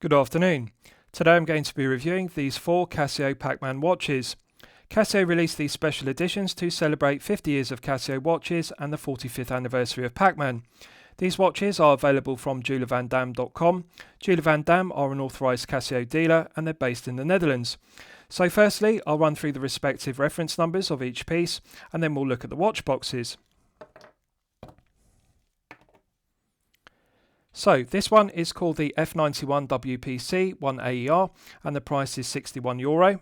Good afternoon. Today I'm going to be reviewing these 4 Casio PAC-MAN watches. Casio released these special editions to celebrate 50 years of Casio watches and the 45th anniversary of PAC-MAN. These watches are available from jewelervandam.com. Jeweler Van Dam are an authorised Casio dealer and they're based in the Netherlands. So firstly, I'll run through the respective reference numbers of each piece and then we'll look at the watch boxes. So this one is called the F-91WPC-1AER and the price is €61.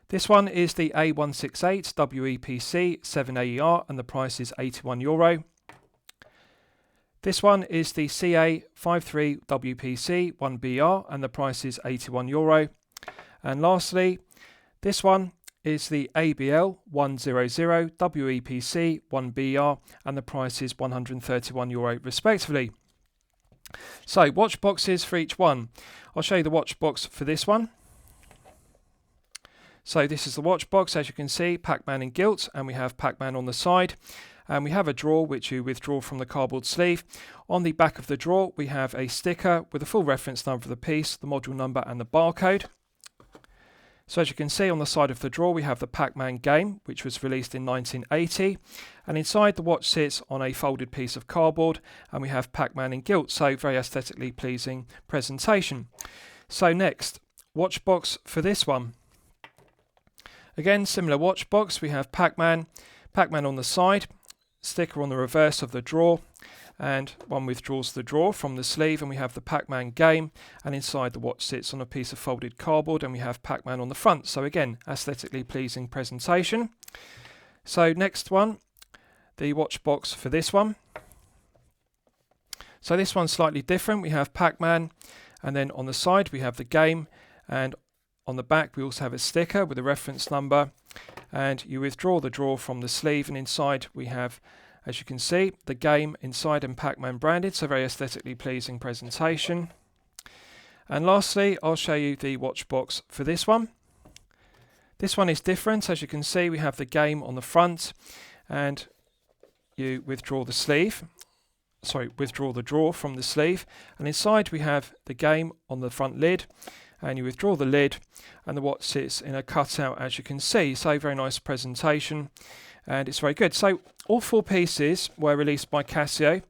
This one is the A168WEPC-7AER and the price is €81. This one is the CA-53WPC-1BER and the price is €81. And lastly, this one is the ABL-100WEPC-1BER and the price is €131 respectively. So watch boxes for each one. I'll show you the watch box for this one. So this is the watch box, as you can see, PAC-MAN in gilt, and we have PAC-MAN on the side. And we have a drawer which you withdraw from the cardboard sleeve. On the back of the drawer we have a sticker with the full reference number of the piece, the module number and the barcode. So as you can see, on the side of the drawer we have the PAC-MAN game, which was released in 1980, and inside the watch sits on a folded piece of cardboard, and we have PAC-MAN in gilt, so very aesthetically pleasing presentation. So next, watch box for this one. Again, similar watch box, we have PAC-MAN on the side, sticker on the reverse of the drawer, and one withdraws the drawer from the sleeve, and we have the PAC-MAN game, and inside the watch sits on a piece of folded cardboard, and we have PAC-MAN on the front. So again, aesthetically pleasing presentation. So next one, the watch box for this one. So this one's slightly different. We have PAC-MAN, and then on the side we have the game, and on the back we also have a sticker with a reference number, and you withdraw the drawer from the sleeve, and inside we have, as you can see, the game inside and PAC-MAN branded, so very aesthetically pleasing presentation. And lastly, I'll show you the watch box for this one. This one is different. As you can see, we have the game on the front, and you withdraw the drawer from the sleeve, and inside we have the game on the front lid, and you withdraw the lid, and the watch sits in a cutout, as you can see. So very nice presentation, and it's very good. So all 4 pieces were released by Casio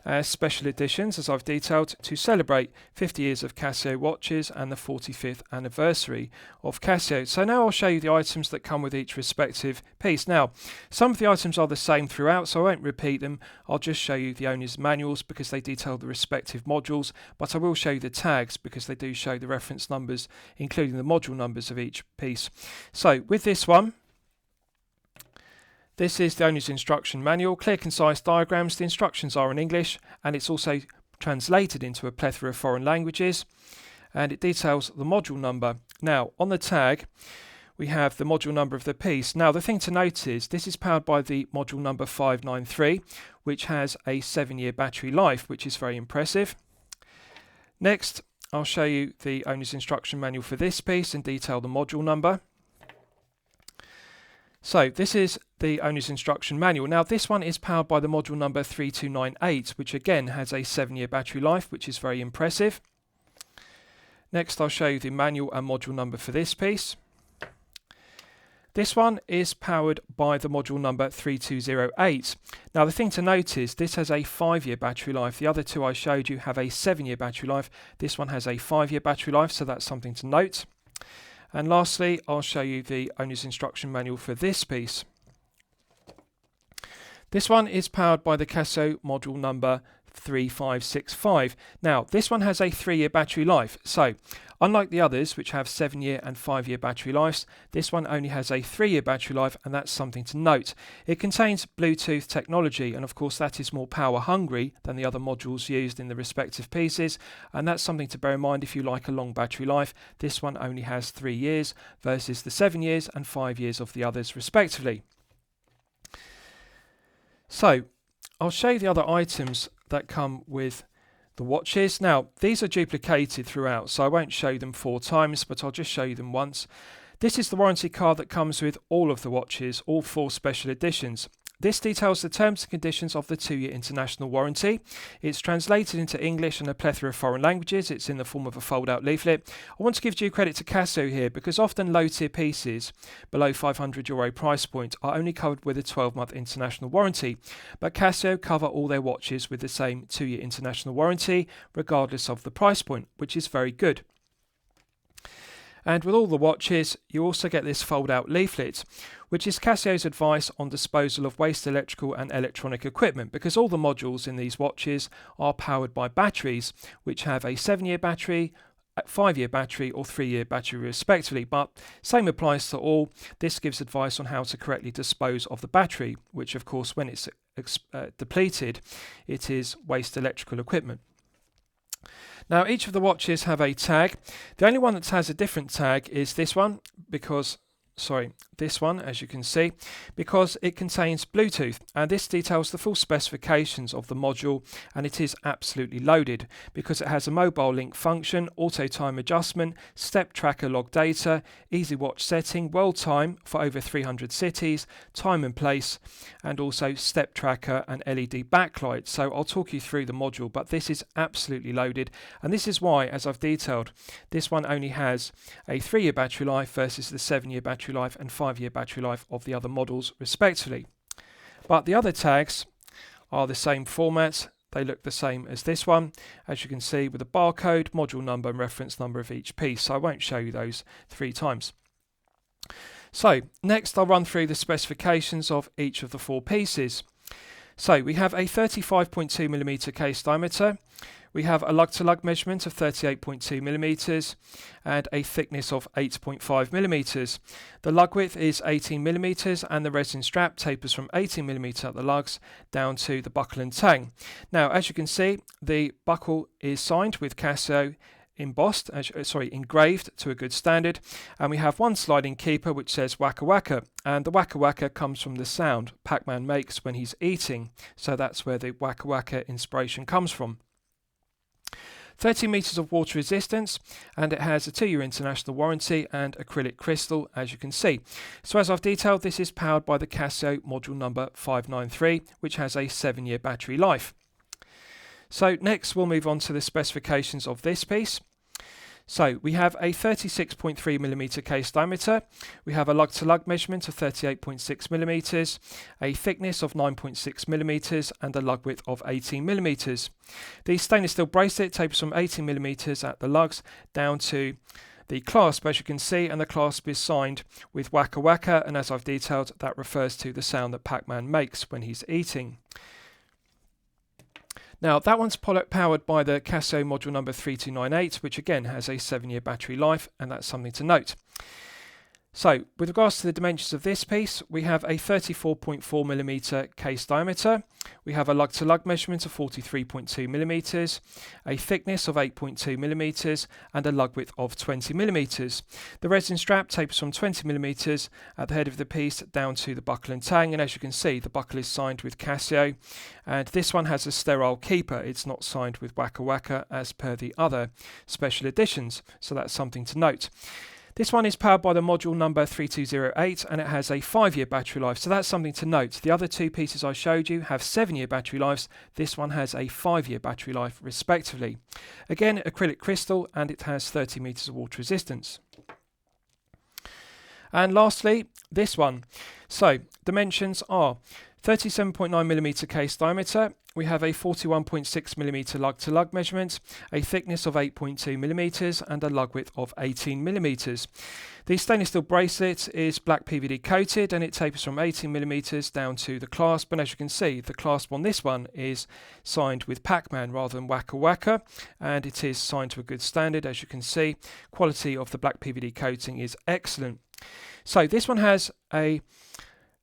as special editions, as I've detailed, to celebrate 50 years of Casio watches and the 45th anniversary of Casio. So now I'll show you the items that come with each respective piece. Now, some of the items are the same throughout, so I won't repeat them. I'll just show you the owner's manuals because they detail the respective modules, but I will show you the tags because they do show the reference numbers, including the module numbers of each piece. So with this one, this is the owner's instruction manual, clear concise diagrams. The instructions are in English and it's also translated into a plethora of foreign languages, and it details the module number. Now on the tag we have the module number of the piece. Now the thing to note is this is powered by the module number 593, which has a 7-year battery life, which is very impressive. Next I'll show you the owner's instruction manual for this piece and detail the module number. So this is the owner's instruction manual. Now this one is powered by the module number 3298, which again has a 7-year battery life, which is very impressive. Next I'll show you the manual and module number for this piece. This one is powered by the module number 3208. Now the thing to note is this has a 5-year battery life. The other 2 I showed you have a 7-year battery life. This one has a 5-year battery life, so that's something to note. And lastly, I'll show you the owner's instruction manual for this piece. This one is powered by the Casio module number 3565. Now, this one has a 3-year battery life. So, unlike the others, which have 7-year and 5-year battery lives, this one only has a 3-year battery life, and that's something to note. It contains Bluetooth technology, and of course that is more power hungry than the other modules used in the respective pieces, and that's something to bear in mind if you like a long battery life. This one only has 3 years versus the 7 years and 5 years of the others respectively. So, I'll show you the other items that come with the watches. Now these are duplicated throughout, so I won't show them 4 times, but I'll just show you them once. This is the warranty card that comes with all of the watches, all 4 special editions. This details the terms and conditions of the 2-year international warranty. It's translated into English and a plethora of foreign languages. It's in the form of a fold-out leaflet. I want to give due credit to Casio here because often low-tier pieces below €500 price point are only covered with a 12-month international warranty, but Casio cover all their watches with the same 2-year international warranty regardless of the price point, which is very good. And with all the watches, you also get this fold-out leaflet, which is Casio's advice on disposal of waste electrical and electronic equipment, because all the modules in these watches are powered by batteries, which have a 7-year battery, 5-year battery or 3-year battery respectively, but same applies to all. This gives advice on how to correctly dispose of the battery, which of course when it's depleted, it is waste electrical equipment. Now each of the watches have a tag. The only one that has a different tag is this one, this one, as you can see, because it contains Bluetooth, and this details the full specifications of the module, and it is absolutely loaded because it has a mobile link function, auto time adjustment, step tracker log data, easy watch setting, world time for over 300 cities, time and place, and also step tracker and LED backlight. So I'll talk you through the module, but this is absolutely loaded, and this is why, as I've detailed, this one only has a 3-year battery life versus the 7-year battery life and 5-year battery life of the other models respectively. But the other tags are the same format. They look the same as this one, as you can see, with a barcode, module number and reference number of each piece. So I won't show you those 3 times. So next I'll run through the specifications of each of the 4 pieces. So we have a 35.2mm case diameter. We have a lug-to-lug measurement of 38.2mm and a thickness of 8.5mm. The lug width is 18mm and the resin strap tapers from 18mm at the lugs down to the buckle and tang. Now, as you can see, the buckle is signed with Casio engraved to a good standard, and we have one sliding keeper which says Waka Waka, and the Waka Waka comes from the sound Pac-Man makes when he's eating, so that's where the Waka Waka inspiration comes from. 30 meters of water resistance, and it has a 2-year international warranty and acrylic crystal, as you can see. So as I've detailed, this is powered by the Casio module number 593, which has a 7-year battery life. So next we'll move on to the specifications of this piece. So we have a 36.3mm case diameter, we have a lug-to-lug measurement of 38.6mm, a thickness of 9.6mm and a lug width of 18mm. The stainless steel bracelet tapers from 18mm at the lugs down to the clasp, as you can see, and the clasp is signed with Waka Waka, and as I've detailed, that refers to the sound that Pac-Man makes when he's eating. Now that one's powered by the Casio module number 3298, which again has a 7-year battery life, and that's something to note. So with regards to the dimensions of this piece, we have a 34.4mm case diameter, we have a lug-to-lug measurement of 43.2mm, a thickness of 8.2mm and a lug width of 20mm. The resin strap tapers from 20mm at the head of the piece down to the buckle and tang, and as you can see, the buckle is signed with Casio, and this one has a sterile keeper. It's not signed with Waka Waka as per the other special editions, so that's something to note. This one is powered by the module number 3208 and it has a 5-year battery life, so that's something to note. The other 2 pieces I showed you have 7-year battery lives. This one has a 5-year battery life respectively. Again, acrylic crystal, and it has 30 meters of water resistance. And lastly, this one. So dimensions are 37.9mm case diameter, we have a 41.6mm lug-to-lug measurement, a thickness of 8.2mm and a lug width of 18mm. The stainless steel bracelet is black PVD coated and it tapers from 18mm down to the clasp, and as you can see, the clasp on this one is signed with Pac-Man rather than Waka Waka, and it is signed to a good standard. As you can see, quality of the black PVD coating is excellent. So this one has a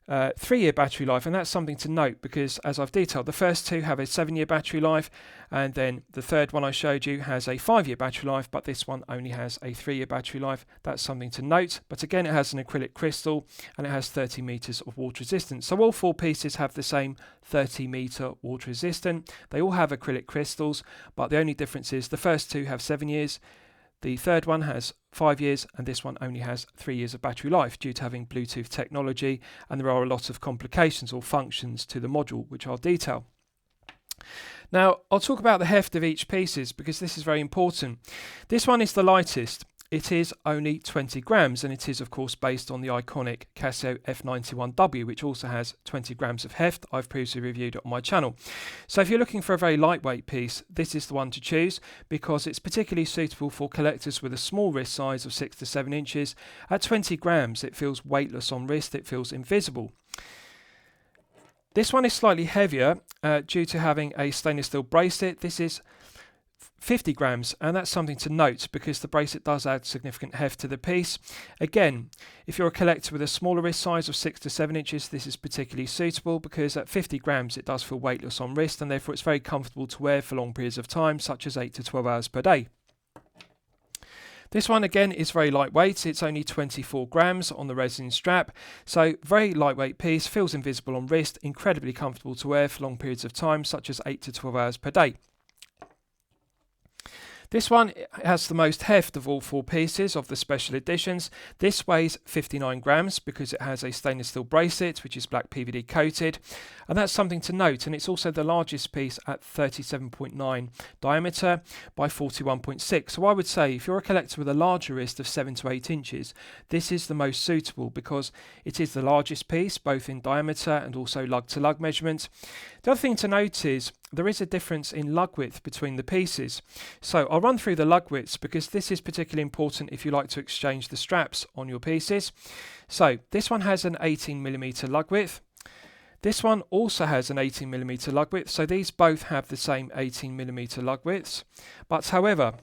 3-year battery life, and that's something to note because, as I've detailed, the first 2 have a 7-year battery life, and then the third one I showed you has a 5-year battery life, but this one only has a 3-year battery life. That's something to note. But again, it has an acrylic crystal and it has 30 meters of water resistance. So all 4 pieces have the same 30-meter water resistant. They all have acrylic crystals, but the only difference is the first 2 have 7 years. The third one has 5 years, and this one only has 3 years of battery life due to having Bluetooth technology, and there are a lot of complications or functions to the module which I'll detail. Now I'll talk about the heft of each pieces because this is very important. This one is the lightest. It is only 20 grams, and it is of course based on the iconic Casio F-91W, which also has 20 grams of heft. I've previously reviewed it on my channel. So if you're looking for a very lightweight piece, this is the one to choose because it's particularly suitable for collectors with a small wrist size of 6 to 7 inches. At 20 grams, it feels weightless on wrist, it feels invisible. This one is slightly heavier due to having a stainless steel bracelet. This is 50 grams, and that's something to note because the bracelet does add significant heft to the piece. Again, if you're a collector with a smaller wrist size of 6 to 7 inches, this is particularly suitable because at 50 grams it does feel weightless on wrist, and therefore it's very comfortable to wear for long periods of time, such as 8 to 12 hours per day. This one again is very lightweight. It's only 24 grams on the resin strap, so very lightweight piece, feels invisible on wrist, incredibly comfortable to wear for long periods of time, such as 8 to 12 hours per day. This one has the most heft of all 4 pieces of the special editions. This weighs 59 grams because it has a stainless steel bracelet which is black PVD coated, and that's something to note, and it's also the largest piece at 37.9 diameter by 41.6. So I would say if you're a collector with a larger wrist of 7 to 8 inches, this is the most suitable because it is the largest piece both in diameter and also lug to lug measurement. The other thing to note is there is a difference in lug width between the pieces. So I'll run through the lug widths because this is particularly important if you like to exchange the straps on your pieces. So this one has an 18mm lug width. This one also has an 18mm lug width. So these both have the same 18mm lug widths. But however,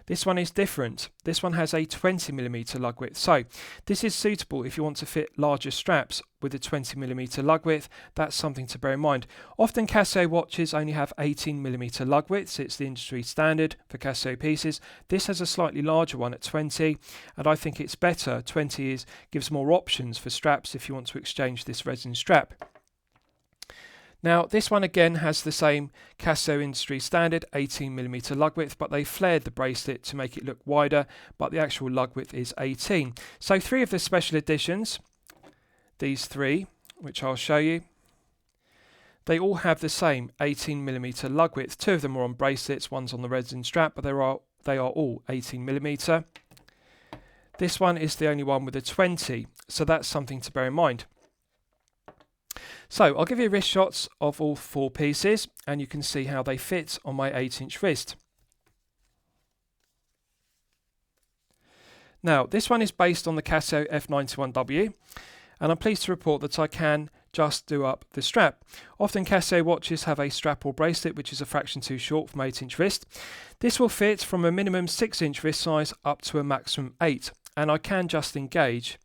this one is different. This one has a 20mm lug width. So this is suitable if you want to fit larger straps with a 20mm lug width. That's something to bear in mind. Often Casio watches only have 18mm lug widths. It's the industry standard for Casio pieces. This has a slightly larger one at 20, and I think it's better. 20 gives more options for straps if you want to exchange this resin strap. Now this one again has the same Casio industry standard 18mm lug width, but they flared the bracelet to make it look wider, but the actual lug width is 18. So 3 of the special editions, these 3, which I'll show you, they all have the same 18mm lug width. 2 of them are on bracelets, one's on the resin strap, but they are all 18mm. This one is the only one with a 20, so that's something to bear in mind. So I'll give you wrist shots of all 4 pieces and you can see how they fit on my 8-inch wrist. Now this one is based on the Casio F-91W, and I'm pleased to report that I can just do up the strap. Often Casio watches have a strap or bracelet which is a fraction too short from 8-inch wrist. This will fit from a minimum 6-inch wrist size up to a maximum 8, and I can just engage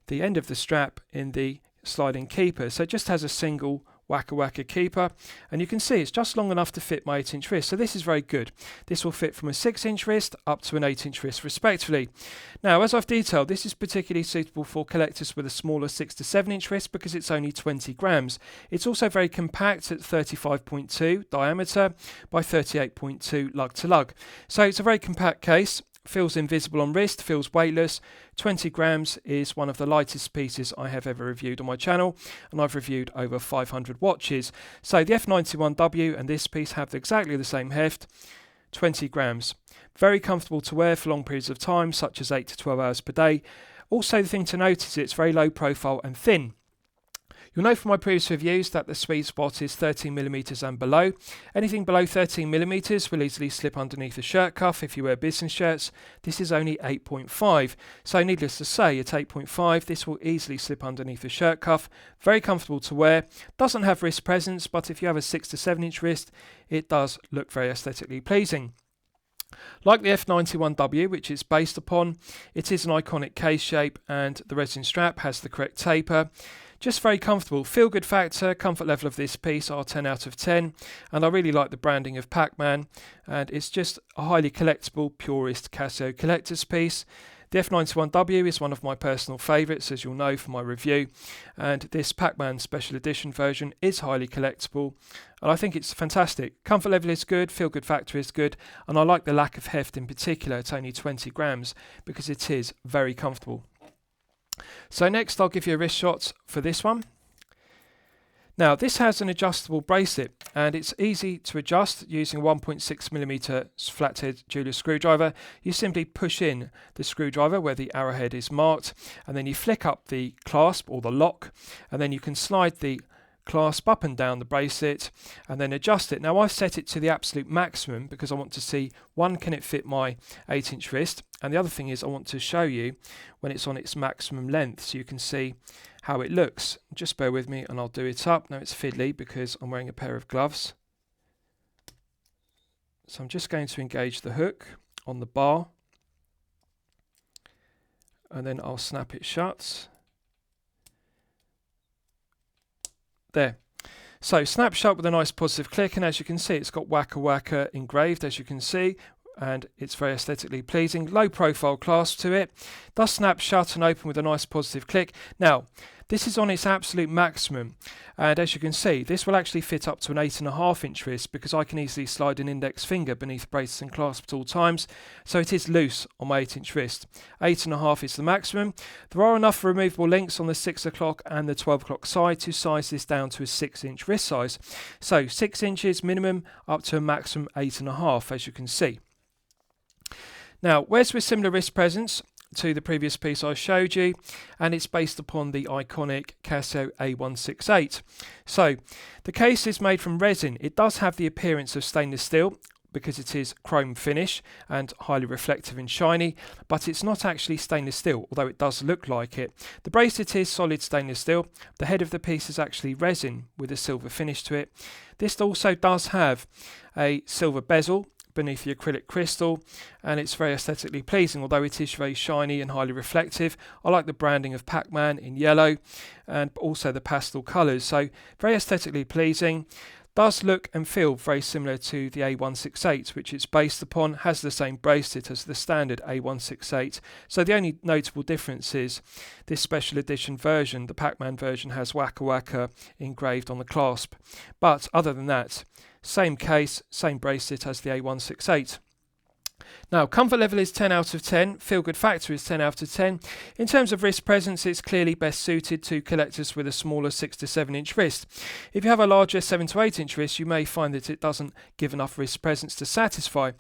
the end of the strap in the sliding keeper, so it just has a single whacker keeper, and you can see it's just long enough to fit my 8-inch wrist, so this is very good. This will fit from a 6-inch wrist up to an 8-inch wrist respectively. Now as I've detailed, this is particularly suitable for collectors with a smaller 6 to 7-inch wrist because it's only 20 grams. It's also very compact at 35.2 diameter by 38.2 lug to lug, so it's a very compact case. Feels invisible on wrist, feels weightless. 20 grams is one of the lightest pieces I have ever reviewed on my channel, and I've reviewed over 500 watches. So the F-91W and this piece have exactly the same heft, 20 grams. Very comfortable to wear for long periods of time, such as 8 to 12 hours per day. Also the thing to note is it's very low profile and thin. You'll know from my previous reviews that the sweet spot is 13mm and below. Anything below 13mm will easily slip underneath the shirt cuff if you wear business shirts. This is only 8.5, so needless to say at 8.5 this will easily slip underneath the shirt cuff. Very comfortable to wear, doesn't have wrist presence, but if you have a 6 to 7-inch wrist it does look very aesthetically pleasing. Like the F-91W, which it's based upon, it is an iconic case shape and the resin strap has the correct taper. Just very comfortable. Feel good factor, comfort level of this piece are 10 out of 10, and I really like the branding of Pac-Man, and it's just a highly collectible, purist Casio collector's piece. The F-91W is one of my personal favourites, as you'll know from my review, and this PAC-MAN special edition version is highly collectible, and I think it's fantastic. Comfort level is good, feel good factor is good, and I like the lack of heft in particular. It's only 20 grams because it is very comfortable. So next I'll give you a wrist shot for this one. Now this has an adjustable bracelet and it's easy to adjust using a 1.6mm flathead jeweler's screwdriver. You simply push in the screwdriver where the arrowhead is marked, and then you flick up the clasp or the lock, and then you can slide the clasp up and down the bracelet and then adjust it. Now I've set it to the absolute maximum because I want to see, one, can it fit my 8-inch wrist, and the other thing is I want to show you when it's on its maximum length so you can see how it looks. Just bear with me and I'll do it up. Now it's fiddly because I'm wearing a pair of gloves. So I'm just going to engage the hook on the bar and then I'll snap it shut. There. So snap shut with a nice positive click, and as you can see it's got Waka Waka engraved, as you can see, and it's very aesthetically pleasing. Low profile clasp to it. Does snap shut and open with a nice positive click. Now this is on its absolute maximum, and as you can see this will actually fit up to an 8.5-inch wrist because I can easily slide an index finger beneath braces and clasp at all times, so it is loose on my 8-inch wrist. 8.5 is the maximum. There are enough removable links on the 6 o'clock and the 12 o'clock side to size this down to a 6-inch wrist size. So 6 inches minimum up to a maximum 8.5, as you can see. Now, where's with similar wrist presence to the previous piece I showed you, and it's based upon the iconic Casio A168. So the case is made from resin. It does have the appearance of stainless steel because it is chrome finish and highly reflective and shiny, but it's not actually stainless steel, although it does look like it. The bracelet is solid stainless steel. The head of the piece is actually resin with a silver finish to it. This also does have a silver bezel beneath the acrylic crystal, and it's very aesthetically pleasing, although it is very shiny and highly reflective. I like the branding of PAC-MAN in yellow and also the pastel colours, so very aesthetically pleasing. Does look and feel very similar to the A168, which it's based upon, has the same bracelet as the standard A168. So the only notable difference is this special edition version, the PAC-MAN version, has Waka Waka engraved on the clasp. But other than that, same case, same bracelet as the A168. Now, comfort level is 10 out of 10, feel good factor is 10 out of 10. In terms of wrist presence, it's clearly best suited to collectors with a smaller 6 to 7 inch wrist. If you have a larger 7 to 8 inch wrist, you may find that it doesn't give enough wrist presence to satisfy.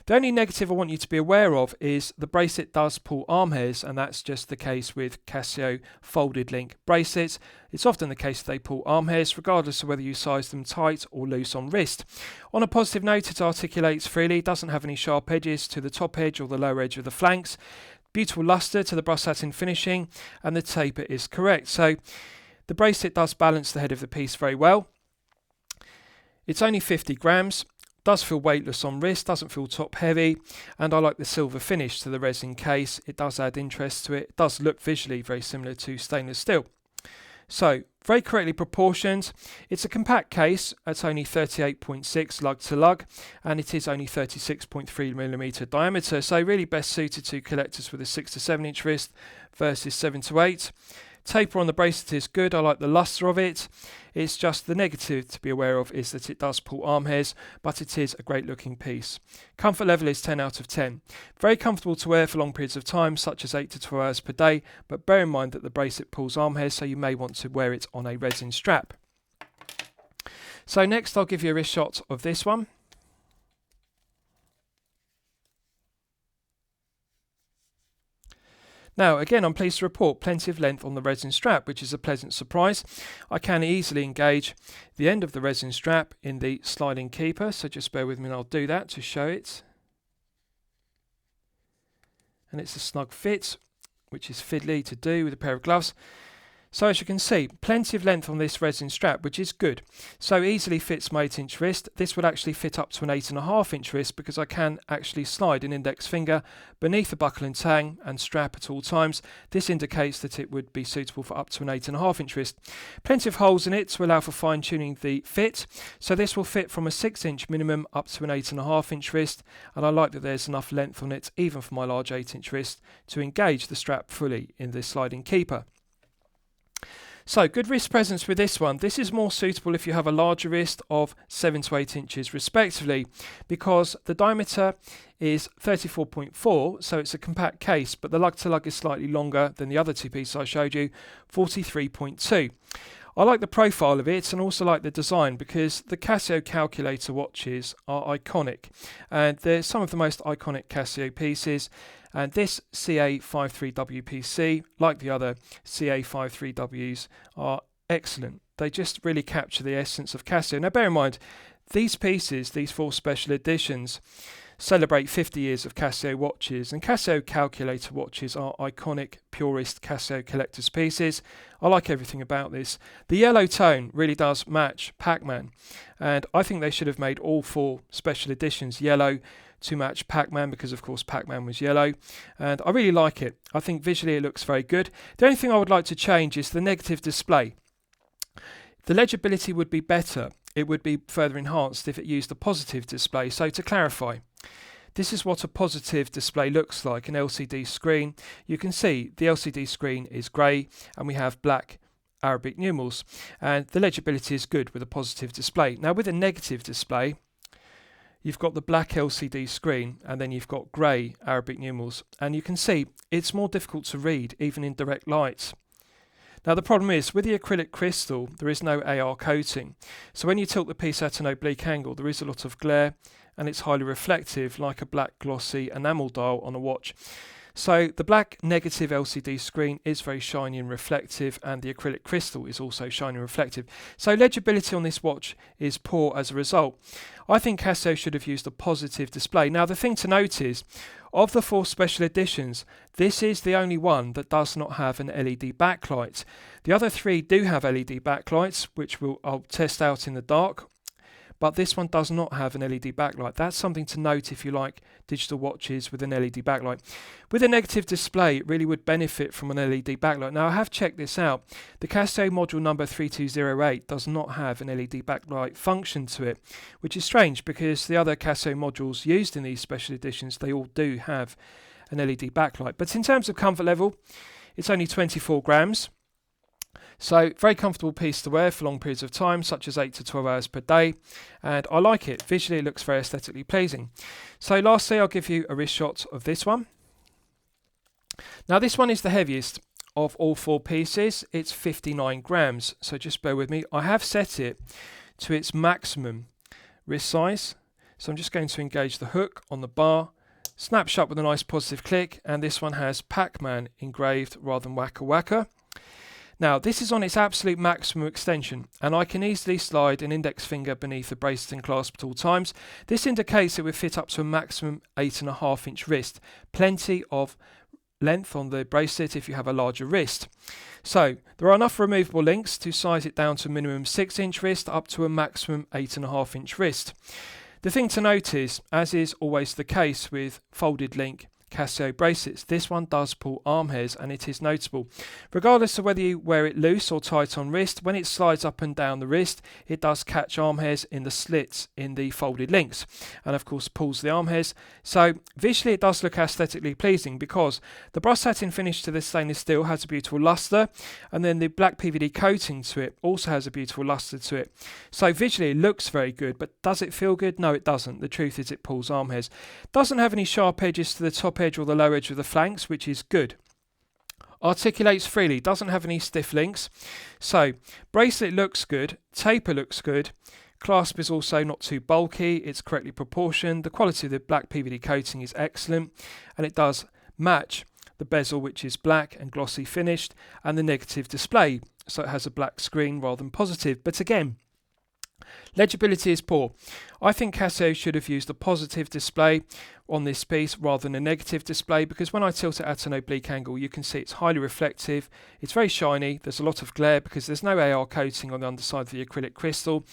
The only negative I want you to be aware of is the bracelet does pull arm hairs, and that's just the case with Casio folded link bracelets. It's often the case that they pull arm hairs regardless of whether you size them tight or loose on wrist. On a positive note, it articulates freely, doesn't have any sharp edges to the top edge or the lower edge of the flanks. Beautiful luster to the brushed satin finishing, and the taper is correct. So the bracelet does balance the head of the piece very well. It's only 50 grams. Does feel weightless on wrist, doesn't feel top heavy, and I like the silver finish to the resin case. It does add interest to it. It does look visually very similar to stainless steel. So, very correctly proportioned. It's a compact case. It's only 38.6 lug to lug, and it is only 36.3mm diameter. So, really best suited to collectors with a 6 to 7 inch wrist versus 7 to 8. Taper on the bracelet is good. I like the luster of it. It's just the negative to be aware of is that it does pull arm hairs, but it is a great looking piece. Comfort level is 10 out of 10. Very comfortable to wear for long periods of time, such as 8 to 12 hours per day, but bear in mind that the bracelet pulls arm hairs, so you may want to wear it on a resin strap. So next I'll give you a wrist shot of this one. Now again, I'm pleased to report plenty of length on the resin strap, which is a pleasant surprise. I can easily engage the end of the resin strap in the sliding keeper, so just bear with me and I'll do that to show it. And it's a snug fit, which is fiddly to do with a pair of gloves. So as you can see, plenty of length on this resin strap, which is good. So easily fits my 8-inch wrist. This would actually fit up to an 8.5-inch wrist because I can actually slide an index finger beneath the buckle and tang and strap at all times. This indicates that it would be suitable for up to an 8.5-inch wrist. Plenty of holes in it to allow for fine tuning the fit. So this will fit from a 6-inch minimum up to an 8.5-inch wrist, and I like that there's enough length on it even for my large 8-inch wrist to engage the strap fully in this sliding keeper. So good wrist presence with this one. This is more suitable if you have a larger wrist of 7 to 8 inches respectively, because the diameter is 34.4, so it's a compact case, but the lug to lug is slightly longer than the other two pieces I showed you, 43.2. I like the profile of it and also like the design because the Casio calculator watches are iconic, and they're some of the most iconic Casio pieces. And this CA-53WPC, like the other CA-53Ws, are excellent. They just really capture the essence of Casio. Now bear in mind, these pieces, these 4 special editions, celebrate 50 years of Casio watches, and Casio calculator watches are iconic, purist Casio collector's pieces. I like everything about this. The yellow tone really does match Pac-Man, and I think they should have made all 4 special editions yellow to match Pac-Man, because of course Pac-Man was yellow, and I really like it. I think visually it looks very good. The only thing I would like to change is the negative display. The legibility would be better. It would be further enhanced if it used a positive display. So to clarify, this is what a positive display looks like, an LCD screen. You can see the LCD screen is grey and we have black Arabic numerals, and the legibility is good with a positive display. Now with a negative display, you've got the black LCD screen and then you've got grey Arabic numerals, and you can see it's more difficult to read even in direct light. Now the problem is, with the acrylic crystal there is no AR coating, so when you tilt the piece at an oblique angle there is a lot of glare and it's highly reflective, like a black glossy enamel dial on a watch. So the black negative LCD screen is very shiny and reflective, and the acrylic crystal is also shiny and reflective. So legibility on this watch is poor as a result. I think Casio should have used a positive display. Now the thing to note is, of the 4 special editions, this is the only one that does not have an LED backlight. The other 3 do have LED backlights, which I'll test out in the dark. But this one does not have an LED backlight. That's something to note if you like digital watches with an LED backlight. With a negative display, it really would benefit from an LED backlight. Now I have checked this out. The Casio module number 3208 does not have an LED backlight function to it, which is strange because the other Casio modules used in these special editions, they all do have an LED backlight. But in terms of comfort level, it's only 24 grams. So very comfortable piece to wear for long periods of time, such as 8 to 12 hours per day, and I like it. Visually it looks very aesthetically pleasing. So lastly, I'll give you a wrist shot of this one. Now this one is the heaviest of all 4 pieces. It's 59 grams, so just bear with me. I have set it to its maximum wrist size, so I'm just going to engage the hook on the bar, snap shut with a nice positive click, and this one has Pac-Man engraved rather than Waka Waka. Now this is on its absolute maximum extension, and I can easily slide an index finger beneath the bracelet and clasp at all times. This indicates it would fit up to a maximum 8.5-inch wrist. Plenty of length on the bracelet if you have a larger wrist. So there are enough removable links to size it down to a minimum 6-inch wrist up to a maximum 8.5-inch wrist. The thing to note is, as is always the case with folded link Casio bracelets, this one does pull arm hairs, and it is notable. Regardless of whether you wear it loose or tight on wrist, when it slides up and down the wrist, it does catch arm hairs in the slits in the folded links, and of course pulls the arm hairs. So visually it does look aesthetically pleasing because the brush satin finish to this stainless steel has a beautiful luster, and then the black PVD coating to it also has a beautiful luster to it. So visually it looks very good, but does it feel good? No, it doesn't. The truth is it pulls arm hairs. Doesn't have any sharp edges to the top edge or the lower edge of the flanks, which is good. Articulates freely, doesn't have any stiff links. So bracelet looks good, taper looks good, clasp is also not too bulky, it's correctly proportioned, the quality of the black PVD coating is excellent, and it does match the bezel, which is black and glossy finished, and the negative display, so it has a black screen rather than positive. But again, Legibility is poor. I think Casio should have used a positive display on this piece rather than a negative display, because when I tilt it at an oblique angle you can see it's highly reflective, it's very shiny, there's a lot of glare because there's no AR coating on the underside of the acrylic crystal,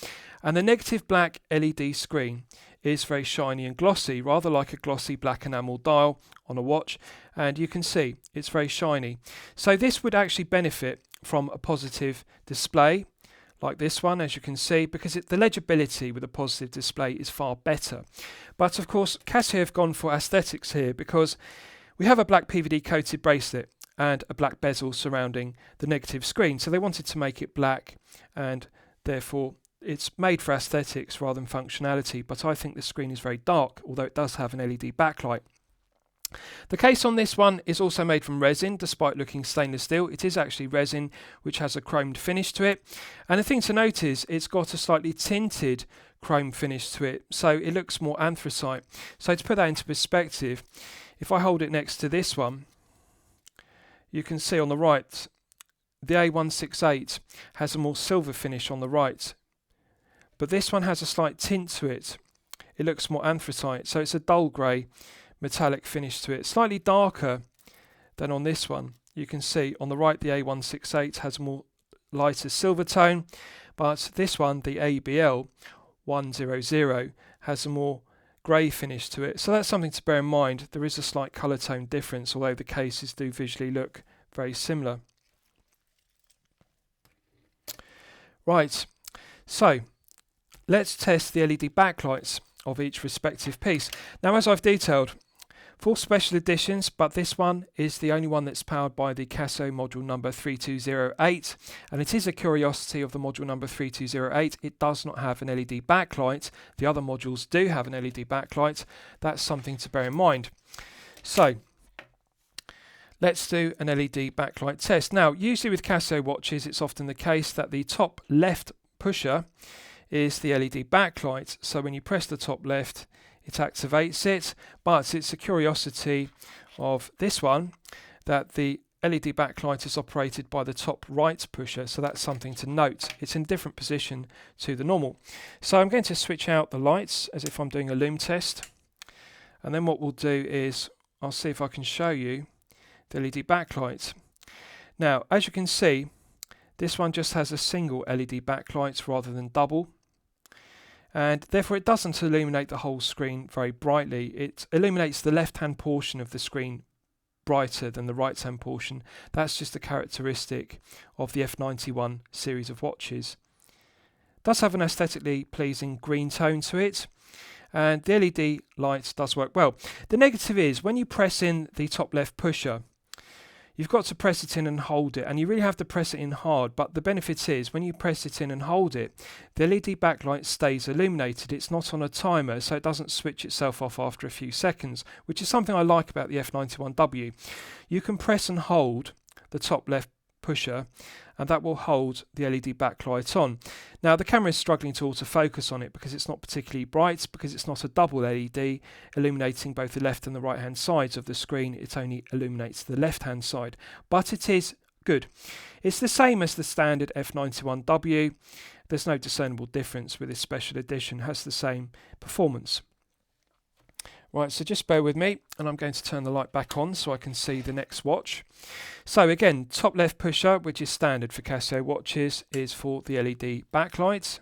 and the negative black LED screen is very shiny and glossy, rather like a glossy black enamel dial on a watch, and you can see it's very shiny. So this would actually benefit from a positive display like this one, as you can see, because the legibility with a positive display is far better. But of course Casio have gone for aesthetics here, because we have a black PVD coated bracelet and a black bezel surrounding the negative screen, so they wanted to make it black, and therefore it's made for aesthetics rather than functionality. But I think the screen is very dark, although it does have an LED backlight. The case on this one is also made from resin, despite looking stainless steel. It is actually resin which has a chromed finish to it, and the thing to note is it's got a slightly tinted chrome finish to it, so it looks more anthracite. So to put that into perspective, if I hold it next to this one, you can see on the right the A168 has a more silver finish on the right, but this one has a slight tint to it. It looks more anthracite, so it's a dull grey metallic finish to it, slightly darker than on this one. You can see on the right the A168 has a more lighter silver tone, but this one, the ABL-100, has a more grey finish to it. So that's something to bear in mind. There is a slight colour tone difference, although the cases do visually look very similar. Right, so let's test the LED backlights of each respective piece. Now, as I've detailed, 4 special editions, but this one is the only one that's powered by the Casio module number 3208, and it is a curiosity of the module number 3208. It does not have an LED backlight. The other modules do have an LED backlight. That's something to bear in mind. So let's do an LED backlight test. Now, usually with Casio watches, it's often the case that the top left pusher is the LED backlight. So when you press the top left, it activates it, but it's a curiosity of this one that the LED backlight is operated by the top right pusher, so that's something to note. It's in a different position to the normal. So I'm going to switch out the lights as if I'm doing a lume test, and then what we'll do is I'll see if I can show you the LED backlight. Now, as you can see, this one just has a single LED backlight rather than double, and therefore it doesn't illuminate the whole screen very brightly. It illuminates the left hand portion of the screen brighter than the right hand portion. That's just a characteristic of the F91 series of watches. It does have an aesthetically pleasing green tone to it, and the LED light does work well. The negative is when you press in the top left pusher, you've got to press it in and hold it, and you really have to press it in hard, but the benefit is when you press it in and hold it, the LED backlight stays illuminated. It's not on a timer, so it doesn't switch itself off after a few seconds, which is something I like about the F91W. You can press and hold the top left pusher, and that will hold the LED backlight on. Now, the camera is struggling to autofocus on it because it's not particularly bright, because it's not a double LED illuminating both the left and the right hand sides of the screen. It only illuminates the left hand side, but it is good. It's the same as the standard F91W. There's no discernible difference with this special edition. It has the same performance. Right, so just bear with me, and I'm going to turn the light back on so I can see the next watch. So again, top left pusher, which is standard for Casio watches, is for the LED backlight.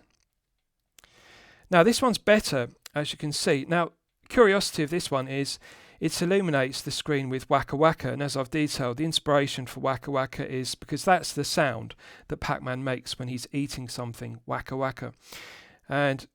Now this one's better, as you can see. Now, curiosity of this one is it illuminates the screen with Waka Waka, and as I've detailed, the inspiration for Waka Waka is because that's the sound that Pac-Man makes when he's eating something, Waka Waka. And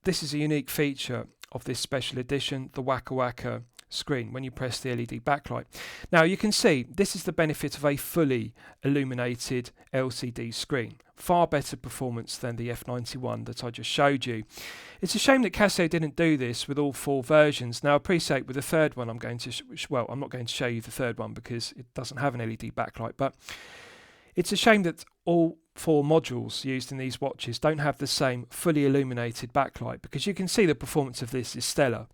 this is a unique feature of this special edition, the Waka Waka screen, when you press the LED backlight. Now you can see this is the benefit of a fully illuminated LCD screen. Far better performance than the F91 that I just showed you. It's a shame that Casio didn't do this with all 4 versions. Now I appreciate with the third one I'm going to, I'm not going to show you the third one because it doesn't have an LED backlight, but it's a shame that all 4 modules used in these watches don't have the same fully illuminated backlight, because you can see the performance of this is stellar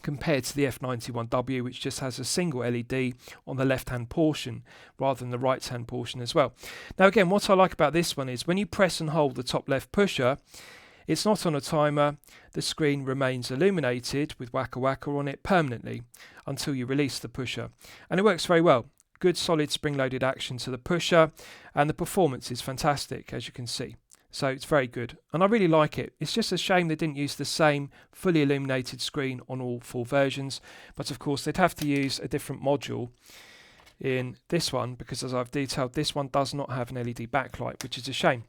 compared to the F91W, which just has a single LED on the left hand portion rather than the right hand portion as well. Now again, what I like about this one is when you press and hold the top left pusher, It's not on a timer. The screen remains illuminated with Waka Waka on it permanently until you release the pusher. And it works very well. Good solid spring-loaded action to the pusher, and the performance is fantastic, as you can see. So it's very good, and I really like it. It's just a shame they didn't use the same fully illuminated screen on all 4 versions, but of course they'd have to use a different module in this one, because as I've detailed, this one does not have an LED backlight, which is a shame.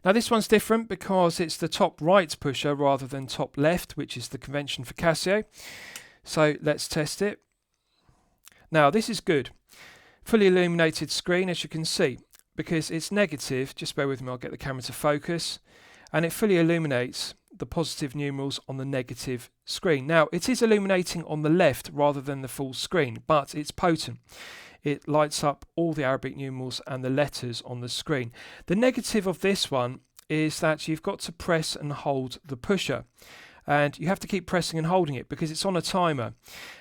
Now this one's different because it's the top right pusher rather than top left, which is the convention for Casio. So let's test it. Now this is good. Fully illuminated screen, as you can see, because it's negative. Just bear with me, I'll get the camera to focus, and it fully illuminates the positive numerals on the negative screen. Now it is illuminating on the left rather than the full screen, but it's potent. It lights up all the Arabic numerals and the letters on the screen. The negative of this one is that you've got to press and hold the pusher, and you have to keep pressing and holding it because it's on a timer,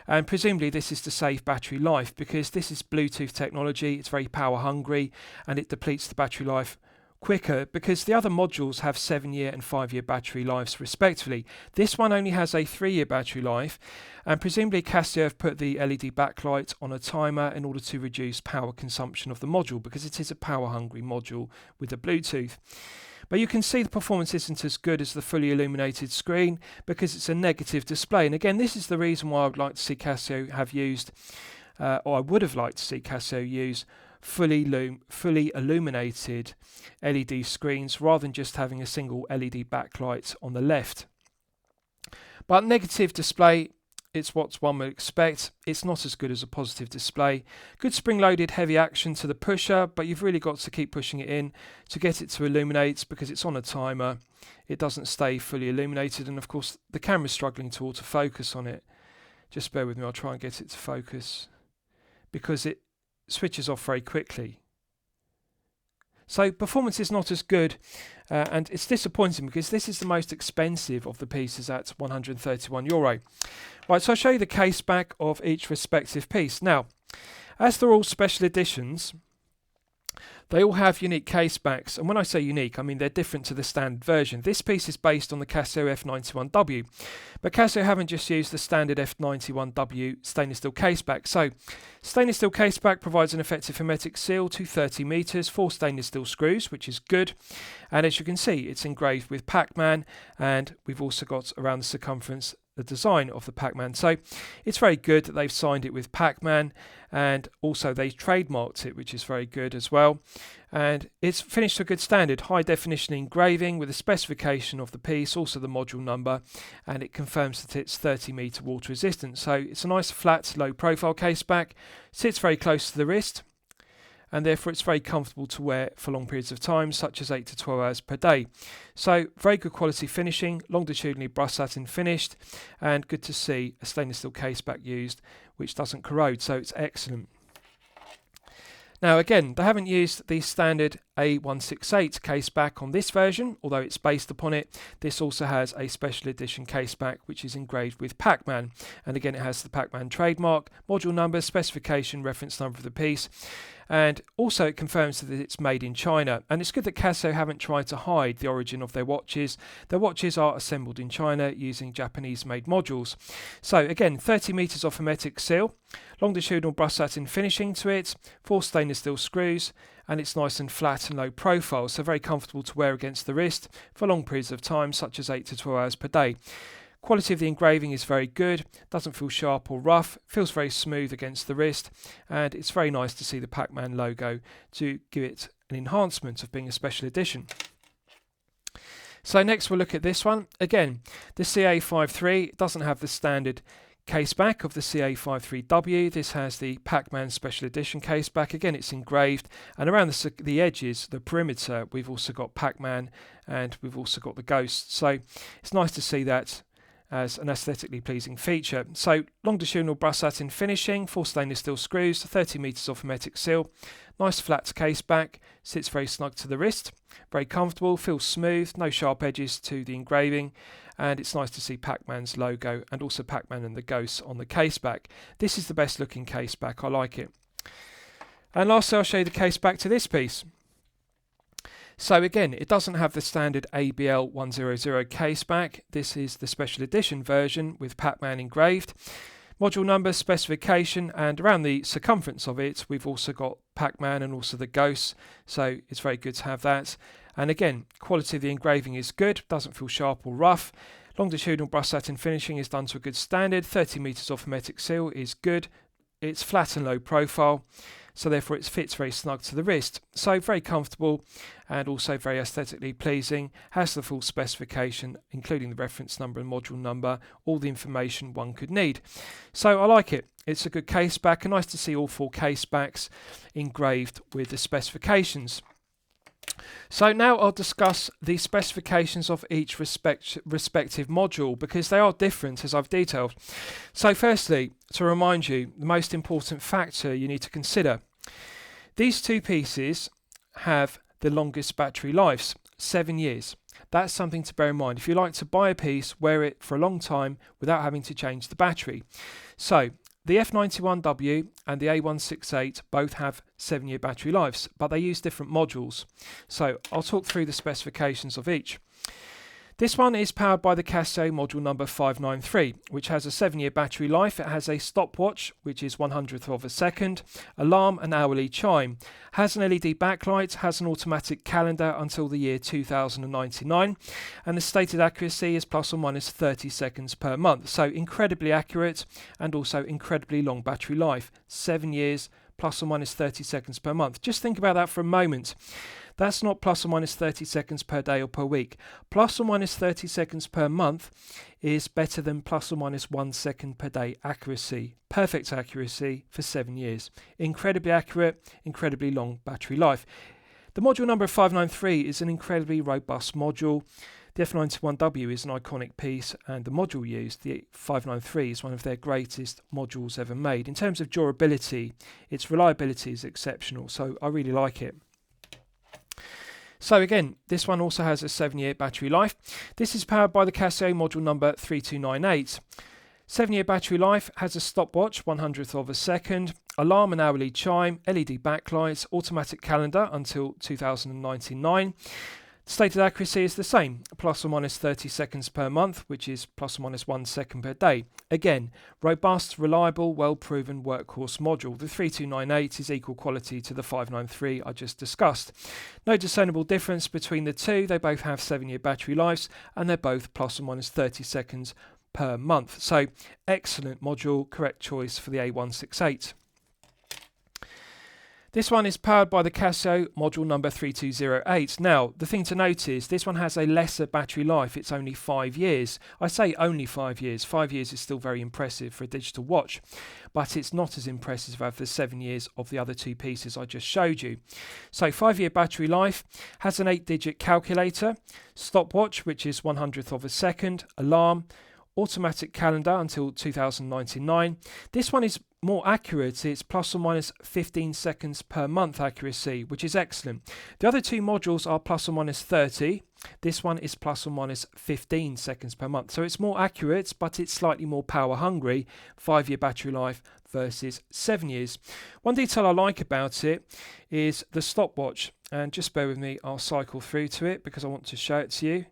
and presumably this is to save battery life because this is Bluetooth technology. It's very power hungry and it depletes the battery life quicker, because the other modules have 7-year and 5-year battery lives respectively. This one only has a 3-year battery life, and presumably Casio have put the LED backlight on a timer in order to reduce power consumption of the module, because it is a power hungry module with the Bluetooth. But you can see the performance isn't as good as the fully illuminated screen because it's a negative display. And again, this is the reason why I would like to see Casio have used, or I would have liked to see Casio use fully illuminated LED screens rather than just having a single LED backlight on the left. But negative display, it's what one would expect. It's not as good as a positive display. Good spring-loaded heavy action to the pusher, but you've really got to keep pushing it in to get it to illuminate because it's on a timer. It doesn't stay fully illuminated, and of course the camera's struggling to autofocus on it. Just bear with me, I'll try and get it to focus because it switches off very quickly. So performance is not as good, and it's disappointing because this is the most expensive of the pieces at €131. Right, so I'll show you the case back of each respective piece. Now, as they're all special editions, they all have unique case backs, and when I say unique, I mean they're different to the standard version. This piece is based on the Casio F91W, but Casio haven't just used the standard F91W stainless steel case back. So, stainless steel case back provides an effective hermetic seal to 30 meters, 4 stainless steel screws, which is good. And as you can see, it's engraved with Pac-Man, and we've also got around the circumference the design of the Pac-Man. So it's very good that they've signed it with Pac-Man, and also they trademarked it, which is very good as well. And it's finished to a good standard, high definition engraving with a specification of the piece, also the module number, and it confirms that it's 30 meter water resistant. So it's a nice flat, low profile case back, sits very close to the wrist, and therefore it's very comfortable to wear for long periods of time, such as 8 to 12 hours per day. So very good quality finishing, longitudinally brush satin finished, and good to see a stainless steel case back used which doesn't corrode, so it's excellent. Now again, they haven't used the standard A168 case back on this version, although it's based upon it. This also has a special edition case back which is engraved with Pac-Man, and again it has the Pac-Man trademark, module number, specification, reference number of the piece, and also it confirms that it's made in China. And it's good that Casio haven't tried to hide the origin of their watches. Their watches are assembled in China using Japanese made modules. So again, 30 meters of hermetic seal, longitudinal brush satin finishing to it, 4 stainless steel screws, and it's nice and flat and low profile, so very comfortable to wear against the wrist for long periods of time, such as 8 to 12 hours per day. Quality of the engraving is very good, doesn't feel sharp or rough, feels very smooth against the wrist, and it's very nice to see the Pac-Man logo to give it an enhancement of being a special edition. So next we'll look at this one. Again, the CA-53 doesn't have the standard case back of the CA-53W. This has the Pac-Man special edition case back. Again, it's engraved, and around the edges, the perimeter, we've also got Pac-Man and we've also got the Ghost. So it's nice to see that as an aesthetically pleasing feature. So longitudinal brush satin finishing, 4 stainless steel screws, 30 meters of hermetic seal, nice flat case back, sits very snug to the wrist, very comfortable, feels smooth, no sharp edges to the engraving, and it's nice to see Pac-Man's logo and also Pac-Man and the Ghosts on the case back. This is the best looking case back, I like it. And lastly, I'll show you the case back to this piece. So again, it doesn't have the standard ABL-100 case back. This is the special edition version with Pac-Man engraved. Module number, specification, and around the circumference of it, we've also got Pac-Man and also the ghosts, so it's very good to have that. And again, quality of the engraving is good, doesn't feel sharp or rough. Longitudinal brush satin finishing is done to a good standard. 30 meters of hermetic seal is good. It's flat and low profile, so therefore it fits very snug to the wrist. So very comfortable and also very aesthetically pleasing. Has the full specification, including the reference number and module number, all the information one could need. So I like it. It's a good case back, and nice to see all 4 case backs engraved with the specifications. So now I'll discuss the specifications of each respective module, because they are different as I've detailed. So firstly, to remind you, the most important factor you need to consider. These 2 pieces have the longest battery lives, 7 years. That's something to bear in mind. If you like to buy a piece, wear it for a long time without having to change the battery. So the F-91W and the A168 both have 7-year battery lives, but they use different modules. So I'll talk through the specifications of each. This one is powered by the Casio module number 593, which has a 7-year battery life. It has a stopwatch, which is 1/100th of a second, alarm and hourly chime, has an LED backlight, has an automatic calendar until the year 2099, and the stated accuracy is plus or minus 30 seconds per month. So incredibly accurate and also incredibly long battery life, 7 years, plus or minus 30 seconds per month. Just think about that for a moment. That's not plus or minus 30 seconds per day or per week. Plus or minus 30 seconds per month is better than plus or minus 1 second per day accuracy. Perfect accuracy for 7 years. Incredibly accurate, incredibly long battery life. The module number 593 is an incredibly robust module. The F-91W is an iconic piece, and the module used, the 593, is one of their greatest modules ever made. In terms of durability, its reliability is exceptional, so I really like it. So again, this one also has a 7-year battery life. This is powered by the Casio module number 3298. 7-year battery life, has a stopwatch, 1/100th of a second, alarm and hourly chime, LED backlights, automatic calendar until 2099. Stated accuracy is the same, plus or minus 30 seconds per month, which is plus or minus 1 second per day. Again, robust, reliable, well-proven workhorse module. The 3298 is equal quality to the 593 I just discussed. No discernible difference between the two. They both have 7-year battery lives, and they're both plus or minus 30 seconds per month. So excellent module, correct choice for the A168. This one is powered by the Casio module number 3208. Now, the thing to note is this one has a lesser battery life. It's only 5 years. I say only 5 years. 5 years is still very impressive for a digital watch, but it's not as impressive as the 7 years of the other 2 pieces I just showed you. So 5-year battery life, has an 8-digit calculator, stopwatch, which is 1/100th of a second, alarm, automatic calendar until 2099. This one is more accurate. It's plus or minus 15 seconds per month accuracy, which is excellent. The other 2 modules are plus or minus 30. This one is plus or minus 15 seconds per month. So it's more accurate, but it's slightly more power hungry. 5-year battery life versus 7 years. One detail I like about it is the stopwatch. And just bear with me, I'll cycle through to it because I want to show it to you.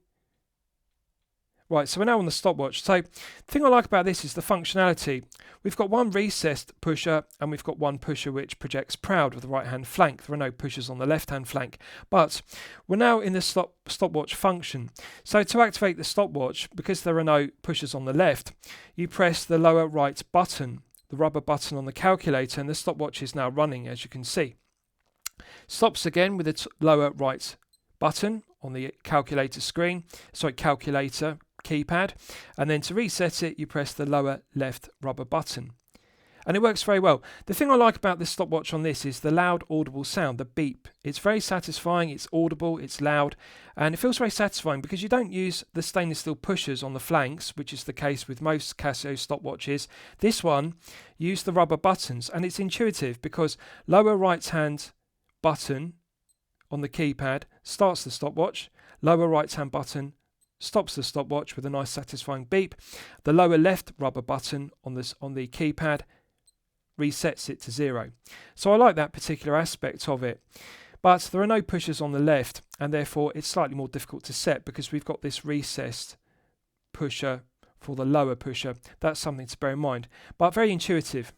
Right, so we're now on the stopwatch. So the thing I like about this is the functionality. We've got one recessed pusher and we've got one pusher which projects proud with the right hand flank. There are no pushers on the left hand flank, but we're now in the stopwatch function. So to activate the stopwatch, because there are no pushers on the left, you press the lower right button, the rubber button on the calculator, and the stopwatch is now running, as you can see. Stops again with the lower right button on the calculator screen, calculator keypad, and then to reset it you press the lower left rubber button, and it works very well. The thing I like about this stopwatch on this is the loud audible sound, the beep. It's very satisfying, it's audible, it's loud, and it feels very satisfying because you don't use the stainless steel pushers on the flanks, which is the case with most Casio stopwatches. This one used the rubber buttons, and it's intuitive because lower right hand button on the keypad starts the stopwatch, lower right hand button stops the stopwatch with a nice satisfying beep. The lower left rubber button on the keypad resets it to 0. So I like that particular aspect of it. but there are no pushers on the left, and therefore it's slightly more difficult to set because we've got this recessed pusher for the lower pusher. That's something to bear in mind, but very intuitive.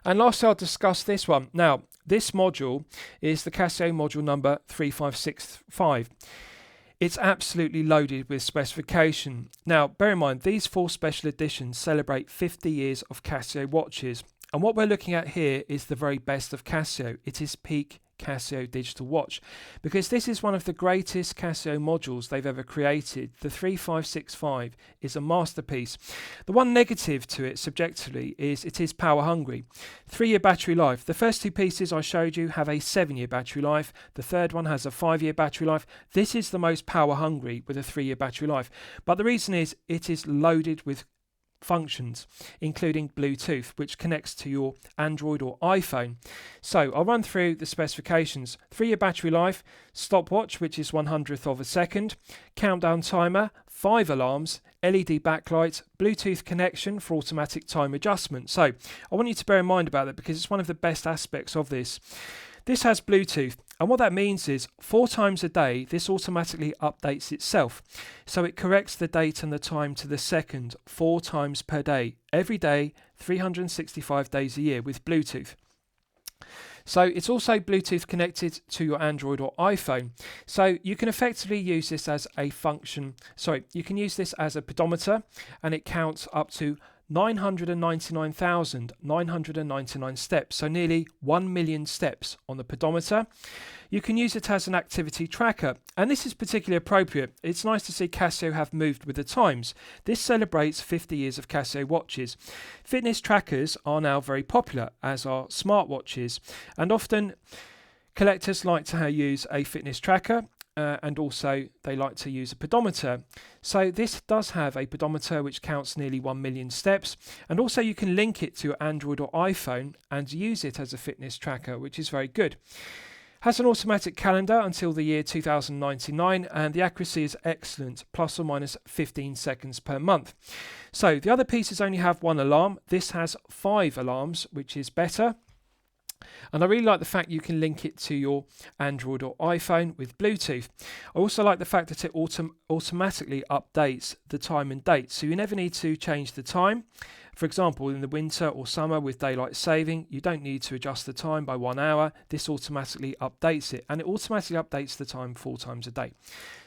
And lastly, I'll discuss this one. Now, this module is the Casio module number 3565. It's absolutely loaded with specification. Now, bear in mind, these 4 special editions celebrate 50 years of Casio watches. And what we're looking at here is the very best of Casio. It is peak Casio digital watch, because this is one of the greatest Casio modules they've ever created. The 3565 is a masterpiece. The one negative to it subjectively is it is power hungry. 3-year battery life. The first 2 pieces I showed you have a 7-year battery life. The third one has a 5-year battery life. This is the most power hungry with a 3-year battery life, but the reason is it is loaded with functions, including Bluetooth, which connects to your Android or iPhone. So I'll run through the specifications. 3-year battery life, stopwatch, which is 1/100th of a second, countdown timer, 5 alarms, LED backlight, Bluetooth connection for automatic time adjustment. So I want you to bear in mind about that because it's one of the best aspects of this. This has Bluetooth, and what that means is 4 times a day this automatically updates itself. So it corrects the date and the time to the second 4 times per day, every day, 365 days a year with Bluetooth. So it's also Bluetooth connected to your Android or iPhone. So you can effectively use this as a you can use this as a pedometer, and it counts up to 999,999 steps, so nearly 1 million steps on the pedometer. You can use it as an activity tracker, and this is particularly appropriate. It's nice to see Casio have moved with the times. This celebrates 50 years of Casio watches. Fitness trackers are now very popular, as are smartwatches, and often collectors like to use a fitness tracker. And also they like to use a pedometer. So this does have a pedometer which counts nearly 1 million steps, and also you can link it to your Android or iPhone and use it as a fitness tracker, which is very good. Has an automatic calendar until the year 2099, and the accuracy is excellent, plus or minus 15 seconds per month. So the other pieces only have 1 alarm. This has 5 alarms, which is better. And I really like the fact you can link it to your Android or iPhone with Bluetooth. I also like the fact that it automatically updates the time and date, so you never need to change the time. For example, in the winter or summer with daylight saving, you don't need to adjust the time by 1 hour. This automatically updates it, and it automatically updates the time 4 times a day.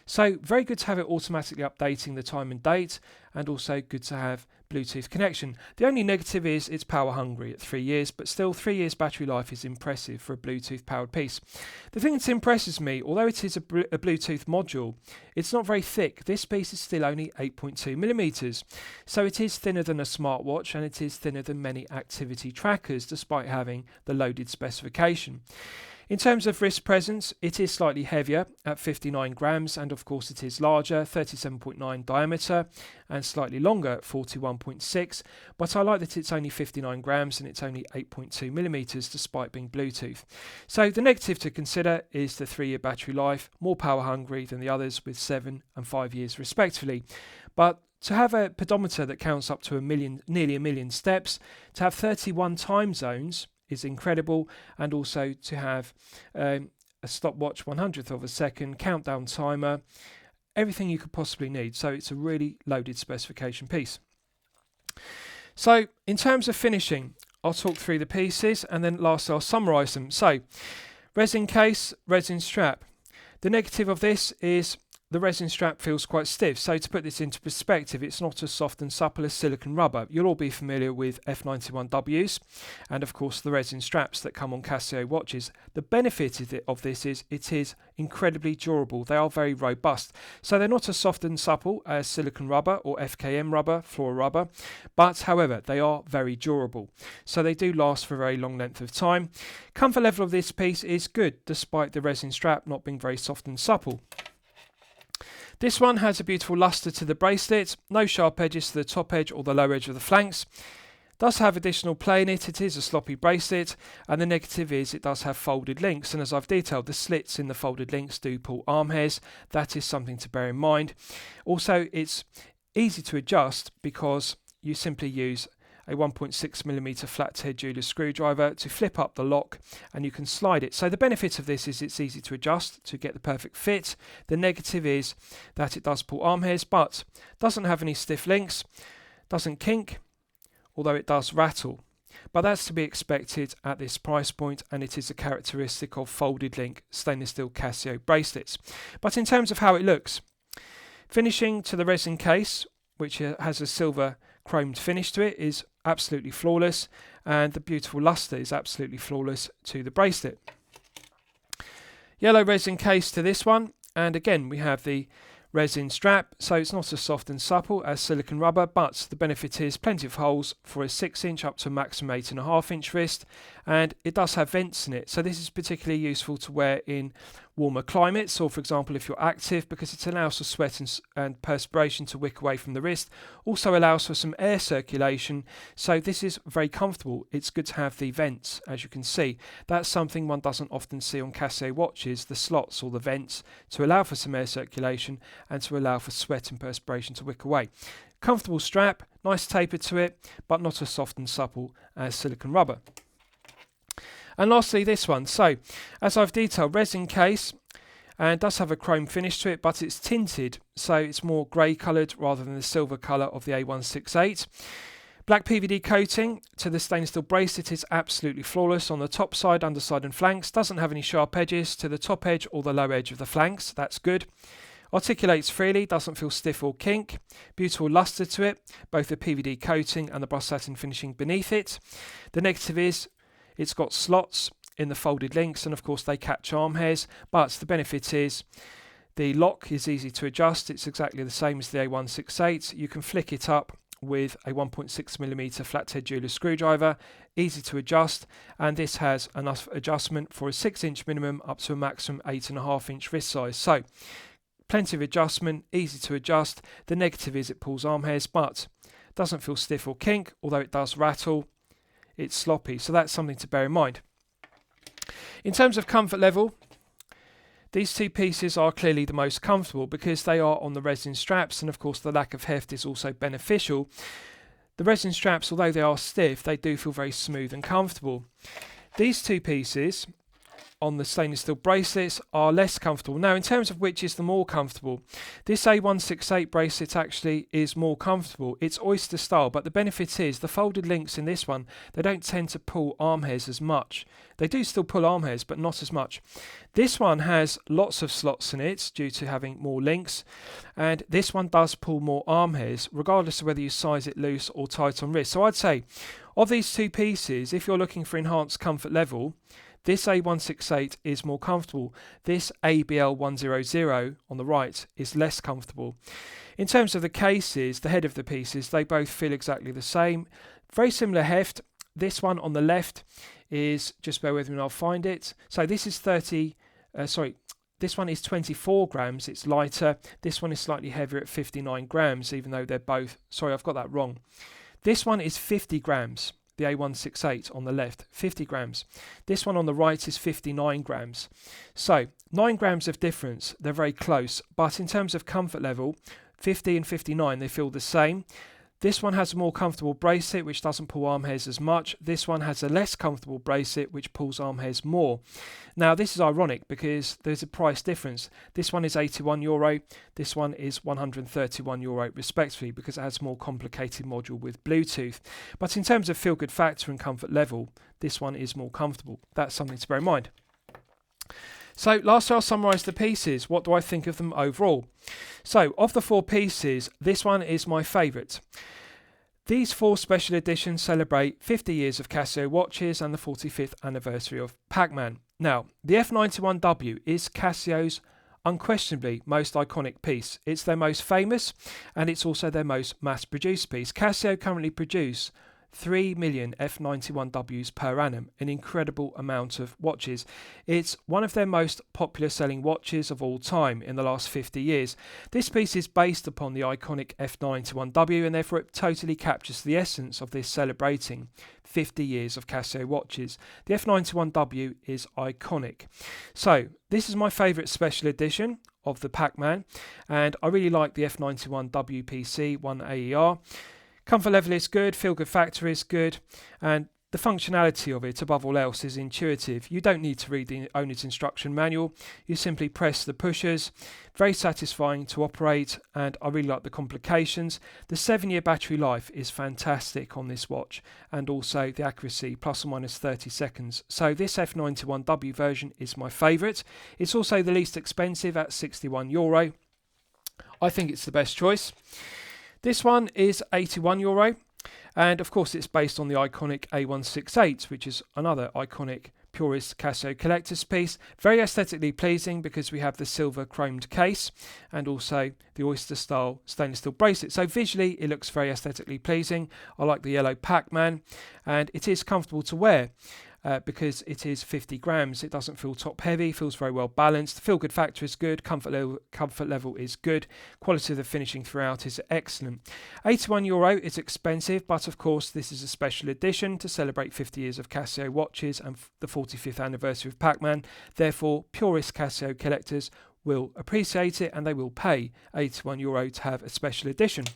So very good to have it automatically updating the time and date, and also good to have Bluetooth connection. The only negative is it's power hungry at 3 years, but still 3 years battery life is impressive for a Bluetooth powered piece. The thing that impresses me, although it is a Bluetooth module, it's not very thick. This piece is still only 8.2 millimeters, so it is thinner than a smartwatch, and it is thinner than many activity trackers, despite having the loaded specification. In terms of wrist presence, it is slightly heavier at 59 grams, and of course it is larger, 37.9 diameter, and slightly longer at 41.6, but I like that it's only 59 grams and it's only 8.2 millimeters despite being Bluetooth. So the negative to consider is the 3-year battery life, more power hungry than the others with 7 and 5 years respectively. But to have a pedometer that counts up to nearly a million steps, to have 31 time zones is incredible, and also to have a stopwatch 1/100th of a second, countdown timer, everything you could possibly need. So it's a really loaded specification piece. So in terms of finishing, I'll talk through the pieces, and then lastly I'll summarise them. So resin case, resin strap. The negative of this is the resin strap feels quite stiff. So to put this into perspective, it's not as soft and supple as silicon rubber. You'll all be familiar with F-91Ws and of course the resin straps that come on Casio watches. The benefit of this is it is incredibly durable. They are very robust. So they're not as soft and supple as silicon rubber or FKM rubber, fluororubber, but however they are very durable. So they do last for a very long length of time. Comfort level of this piece is good despite the resin strap not being very soft and supple. This one has a beautiful lustre to the bracelet, no sharp edges to the top edge or the lower edge of the flanks. Does have additional play in it. It is a sloppy bracelet, and the negative is it does have folded links, and as I've detailed, the slits in the folded links do pull arm hairs. That is something to bear in mind. Also, it's easy to adjust because you simply use a 1.6mm flathead jeweler's screwdriver to flip up the lock, and you can slide it. So the benefit of this is it's easy to adjust to get the perfect fit. The negative is that it does pull arm hairs, but doesn't have any stiff links, doesn't kink, although it does rattle. But that's to be expected at this price point, and it is a characteristic of folded link stainless steel Casio bracelets. But in terms of how it looks, finishing to the resin case, which has a silver chromed finish to it, is absolutely flawless, and the beautiful luster is absolutely flawless to the bracelet. Yellow resin case to this one, and again we have the resin strap, so it's not as soft and supple as silicone rubber, but the benefit is plenty of holes for a 6-inch up to a maximum 8.5-inch wrist, and it does have vents in it, so this is particularly useful to wear in warmer climates, or for example if you're active, because it allows for sweat and perspiration to wick away from the wrist. Also allows for some air circulation, so this is very comfortable. It's good to have the vents, as you can see. That's something one doesn't often see on Casio watches, the slots or the vents, to allow for some air circulation and to allow for sweat and perspiration to wick away. Comfortable strap, nice taper to it, but not as soft and supple as silicone rubber. And lastly this one, so as I've detailed, resin case, and does have a chrome finish to it, but it's tinted, so it's more grey coloured rather than the silver colour of the A168. Black PVD coating to the stainless steel bracelet is absolutely flawless on the top side, underside and flanks. Doesn't have any sharp edges to the top edge or the low edge of the flanks, that's good. Articulates freely, doesn't feel stiff or kink. Beautiful luster to it, both the PVD coating and the brushed satin finishing beneath it. The negative is it's got slots in the folded links, and of course they catch arm hairs, but the benefit is the lock is easy to adjust. It's exactly the same as the A168. You can flick it up with a 1.6mm flathead jeweler's screwdriver, easy to adjust, and this has enough adjustment for a 6-inch minimum up to a maximum 8.5-inch wrist size. So plenty of adjustment, easy to adjust. The negative is it pulls arm hairs, but doesn't feel stiff or kink, although it does rattle. It's sloppy, so that's something to bear in mind. In terms of comfort level, these two pieces are clearly the most comfortable because they are on the resin straps, and of course the lack of heft is also beneficial. The resin straps, although they are stiff, they do feel very smooth and comfortable. These two pieces on the stainless steel bracelets are less comfortable. Now, in terms of which is the more comfortable, this A168 bracelet actually is more comfortable. It's oyster style, but the benefit is the folded links in this one, they don't tend to pull arm hairs as much. They do still pull arm hairs, but not as much. This one has lots of slots in it due to having more links, and this one does pull more arm hairs, regardless of whether you size it loose or tight on wrist. So I'd say, of these two pieces, if you're looking for enhanced comfort level, this A168 is more comfortable. This ABL-100 on the right is less comfortable. In terms of the cases, the head of the pieces, they both feel exactly the same. Very similar heft. This one on the left is, just bear with me and I'll find it. So this is this one is 24 grams, it's lighter. This one is slightly heavier at 59 grams, even though they're both, sorry, I've got that wrong. This one is 50 grams. The A168 on the left, 50 grams. This one on the right is 59 grams. So 9 grams of difference, they're very close, but in terms of comfort level, 50 and 59, they feel the same. This one has a more comfortable bracelet which doesn't pull arm hairs as much. This one has a less comfortable bracelet which pulls arm hairs more. Now this is ironic because there's a price difference. This one is €81, this one is €131 respectively, because it has a more complicated module with Bluetooth. But in terms of feel good factor and comfort level, this one is more comfortable. That's something to bear in mind. So lastly, I'll summarise the pieces. What do I think of them overall? So of the 4 pieces, this one is my favourite. These 4 special editions celebrate 50 years of Casio watches and the 45th anniversary of Pac-Man. Now, the F-91W is Casio's unquestionably most iconic piece. It's their most famous, and it's also their most mass-produced piece. Casio currently produce 3 million F-91Ws per annum, an incredible amount of watches. It's one of their most popular selling watches of all time in the last 50 years. This piece is based upon the iconic F-91W, and therefore it totally captures the essence of this celebrating 50 years of Casio watches. The F-91W is iconic. So this is my favourite special edition of the Pac-Man, and I really like the F-91WPC-1AER. Comfort level is good, feel good factor is good, and the functionality of it, above all else, is intuitive. You don't need to read the owner's instruction manual. You simply press the pushers. Very satisfying to operate, and I really like the complications. The 7-year battery life is fantastic on this watch, and also the accuracy, plus or minus 30 seconds. So this F91W version is my favourite. It's also the least expensive at €61. I think it's the best choice. This one is €81. And of course it's based on the iconic A168, which is another iconic purist Casio collector's piece. Very aesthetically pleasing because we have the silver chromed case and also the oyster style stainless steel bracelet. So visually it looks very aesthetically pleasing. I like the yellow Pac-Man, and it is comfortable to wear. Because it is 50 grams, it doesn't feel top heavy, feels very well balanced. Feel good factor is good, comfort level is good, quality of the finishing throughout is excellent. €81 is expensive, but of course this is a special edition to celebrate 50 years of Casio watches and the 45th anniversary of Pac-Man. Therefore, purist Casio collectors will appreciate it and they will pay €81 to have a special edition.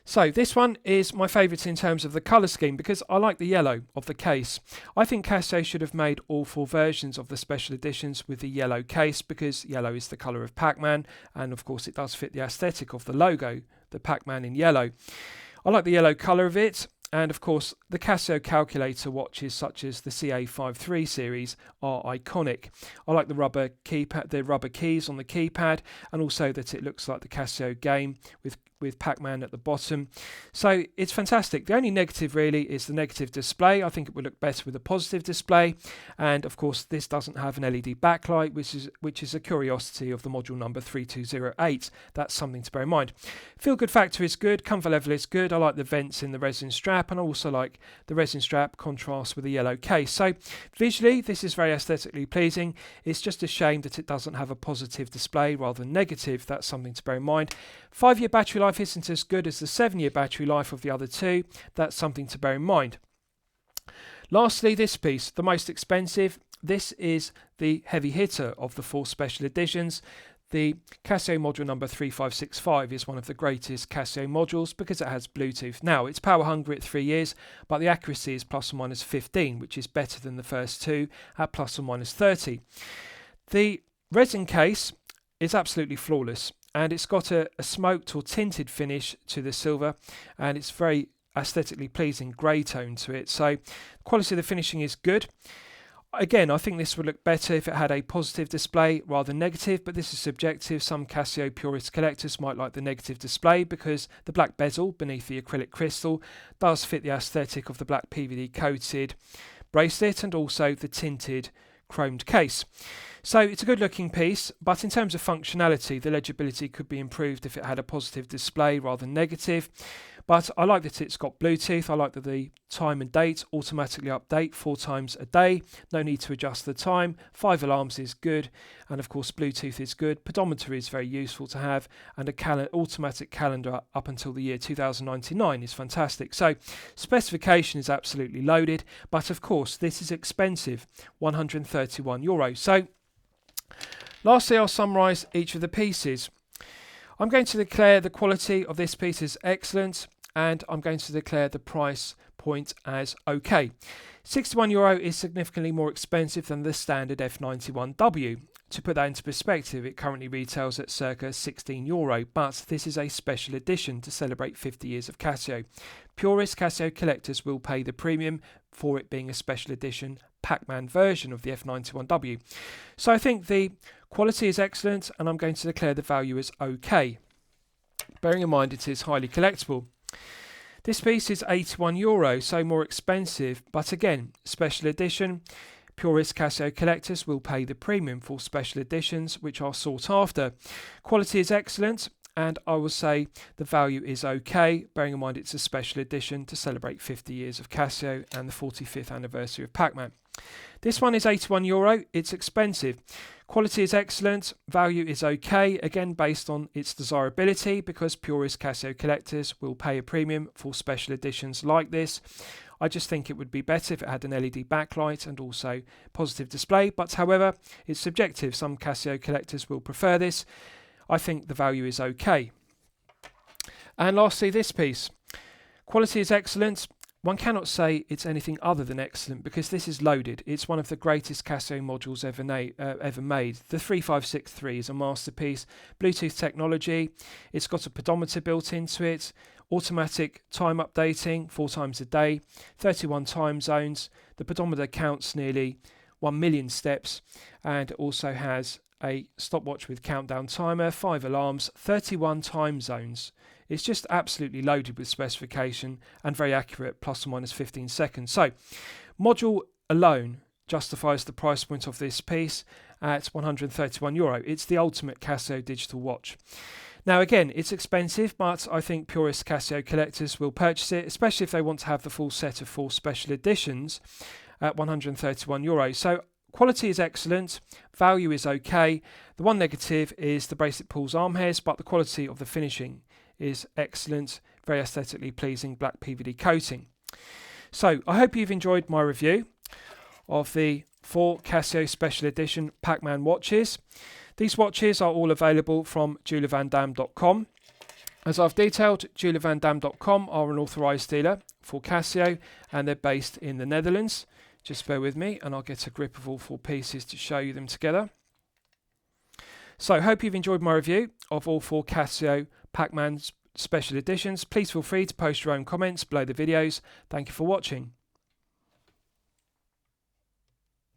So this one is my favourite in terms of the colour scheme because I like the yellow of the case. I think Casio should have made all 4 versions of the special editions with the yellow case because yellow is the colour of Pac-Man, and of course it does fit the aesthetic of the logo, the Pac-Man in yellow. I like the yellow colour of it. And of course, the Casio calculator watches such as the CA-53 series are iconic. I like the rubber keypad, the rubber keys on the keypad, and also that it looks like the Casio game with Pac-Man at the bottom. So it's fantastic. The only negative really is the negative display. I think it would look better with a positive display. And of course, this doesn't have an LED backlight, which is a curiosity of the module number 3208. That's something to bear in mind. Feel good factor is good. Comfort level is good. I like the vents in the resin strap, and I also like the resin strap contrast with the yellow case. So visually, this is very aesthetically pleasing. It's just a shame that it doesn't have a positive display rather than negative. That's something to bear in mind. 5-year battery life isn't as good as the 7-year battery life of the other two. That's something to bear in mind. Lastly, this piece, the most expensive. This is the heavy hitter of the 4 special editions. The Casio module number 3565 is one of the greatest Casio modules because it has Bluetooth. Now, it's power hungry at 3 years, but the accuracy is plus or minus 15, which is better than the first 2 at plus or minus 30. The resin case is absolutely flawless, and it's got a smoked or tinted finish to the silver, and it's very aesthetically pleasing grey tone to it. So quality of the finishing is good. Again, I think this would look better if it had a positive display rather than negative, but this is subjective. Some Casio purist collectors might like the negative display because the black bezel beneath the acrylic crystal does fit the aesthetic of the black PVD coated bracelet and also the tinted chromed case. So it's a good looking piece, but in terms of functionality, the legibility could be improved if it had a positive display rather than negative. But I like that it's got Bluetooth. I like that the time and date automatically update 4 times a day. No need to adjust the time. 5 alarms is good. And of course, Bluetooth is good. Pedometer is very useful to have. And a automatic calendar up until the year 2099 is fantastic. So specification is absolutely loaded. But of course, this is expensive, €131. So lastly, I'll summarise each of the pieces. I'm going to declare the quality of this piece as excellent, and I'm going to declare the price point as okay. €61 is significantly more expensive than the standard F91W. To put that into perspective, it currently retails at circa €16, but this is a special edition to celebrate 50 years of Casio. Purist Casio collectors will pay the premium for it being a special edition Pac-Man version of the F91W. So I think the quality is excellent, and I'm going to declare the value as okay, bearing in mind it is highly collectible. This piece is €81, so more expensive, but again, special edition. Purist Casio collectors will pay the premium for special editions, which are sought after. Quality is excellent, and I will say the value is okay, bearing in mind it's a special edition to celebrate 50 years of Casio and the 45th anniversary of Pac-Man. This one is €81, it's expensive. Quality is excellent, value is okay, again based on its desirability because purist Casio collectors will pay a premium for special editions like this. I just think it would be better if it had an LED backlight and also positive display, but however, it's subjective. Some Casio collectors will prefer this. I think the value is okay. And lastly, this piece. Quality is excellent. One cannot say it's anything other than excellent because this is loaded. It's one of the greatest Casio modules ever made. The 3563 is a masterpiece. Bluetooth technology. It's got a pedometer built into it. Automatic time updating 4 times a day. 31 time zones. The pedometer counts nearly 1 million steps, and it also has a stopwatch with countdown timer, 5 alarms, 31 time zones. It's just absolutely loaded with specification and very accurate, plus or minus 15 seconds. So, module alone justifies the price point of this piece at €131. It's the ultimate Casio digital watch. Now again, it's expensive, but I think purist Casio collectors will purchase it, especially if they want to have the full set of 4 special editions at €131. So quality is excellent, value is okay. The one negative is the bracelet pulls arm hairs, but the quality of the finishing is excellent, very aesthetically pleasing black PVD coating. So I hope you've enjoyed my review of the 4 Casio Special Edition Pac-Man watches. These watches are all available from jewelervandamme.com. As I've detailed, jewelervandamme.com are an authorised dealer for Casio, and they're based in the Netherlands. Just bear with me and I'll get a grip of all 4 pieces to show you them together. So I hope you've enjoyed my review of all 4 Casio Pac-Man Special Editions. Please feel free to post your own comments below the videos. Thank you for watching.